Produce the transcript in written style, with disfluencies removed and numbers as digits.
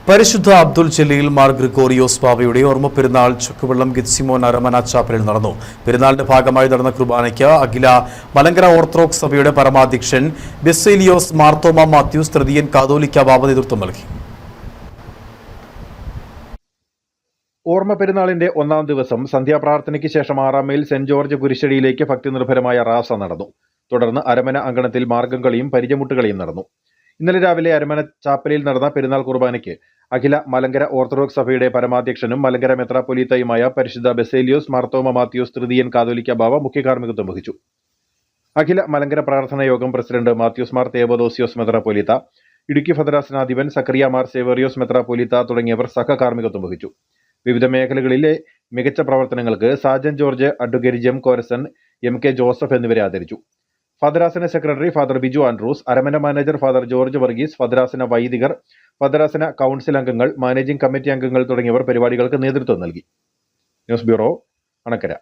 പരിശുദ്ധ അബ്ദുൽ ജലീൽ മാർ ഗ്രിഗോറിയോസ് ബാവയുടെ ഓർമ്മ പെരുന്നാൾ ചുക്കുവെള്ളം ഗെത്സിമോൻ അരമന ചാപ്പലിൽ നടന്നു. പെരുന്നാളിന്റെ ഭാഗമായി നടന്ന കുർബാനയ്ക്ക് അഖില മലങ്കര ഓർത്തഡോക്സ് സഭയുടെ പരമാധ്യക്ഷൻ ബെസേലിയോസ് മാർത്തോമ മാത്യൂസ് തൃതീയൻ കാതോലിക്ക ബാവ നേതൃത്വം നൽകി. ഓർമ്മ പെരുന്നാളിന്റെ ഒന്നാം ദിവസം സന്ധ്യാപ്രാർത്ഥനയ്ക്ക് ശേഷം 6-ാം മൈൽ സെന്റ് ജോർജ് കുരിശടിയിലേക്ക് ഭക്തിനിർഭരമായ റാസ നടന്നു. തുടർന്ന് അരമന അങ്കണത്തിൽ മാർഗംകളിയും പരിചമുട്ടുകളിയും നടന്നു. ഇന്നലെ രാവിലെ അരമന ചാപ്പലിൽ നടന്ന പെരുന്നാൾ കുർബാനയ്ക്ക് അഖില മലങ്കര ഓർത്തഡോക്സ് സഭയുടെ പരമാധ്യക്ഷനും മലങ്കര മെത്രാപ്പൊലീത്തയുമായ പരിശുദ്ധ ബെസേലിയോസ് മാർത്തോമ മാത്യൂസ് തൃതീയൻ കാതോലിക്ക ബാവ മുഖ്യ കാർമ്മികത്വം വഹിച്ചു. അഖില മലങ്കര പ്രാർത്ഥനാ യോഗം പ്രസിഡന്റ് മാത്യൂസ് മാർ തേവദോസിയോസ് മെത്രാപ്പൊലീത്ത, ഇടുക്കി ഭദ്രാസനാധിപൻ സക്കറിയ മാർ സേവേറിയോസ് മെത്രാപ്പൊലീത്ത തുടങ്ങിയവർ സഹകാർമ്മികത്വം വഹിച്ചു. വിവിധ മേഖലകളിലെ മികച്ച പ്രവർത്തനങ്ങൾക്ക് സാജൻ ജോർജ്, അഡ്വക്കേറ്റ് ജെം കോരസൻ, MK ജോസഫ് എന്നിവരെ ആദരിച്ചു. ഭദ്രാസന സെക്രട്ടറി ഫാദർ ബിജു ആൻഡ്രൂസ്, അരമന മാനേജർ ഫാദർ ജോർജ് വർഗീസ്, ഭദ്രാസന വൈദികർ, ഭദ്രാസന കൗൺസിൽ അംഗങ്ങൾ, മാനേജിംഗ് കമ്മിറ്റി അംഗങ്ങൾ തുടങ്ങിയവർ പരിപാടികൾക്ക് നേതൃത്വം നൽകി. News bureau, Anakkara.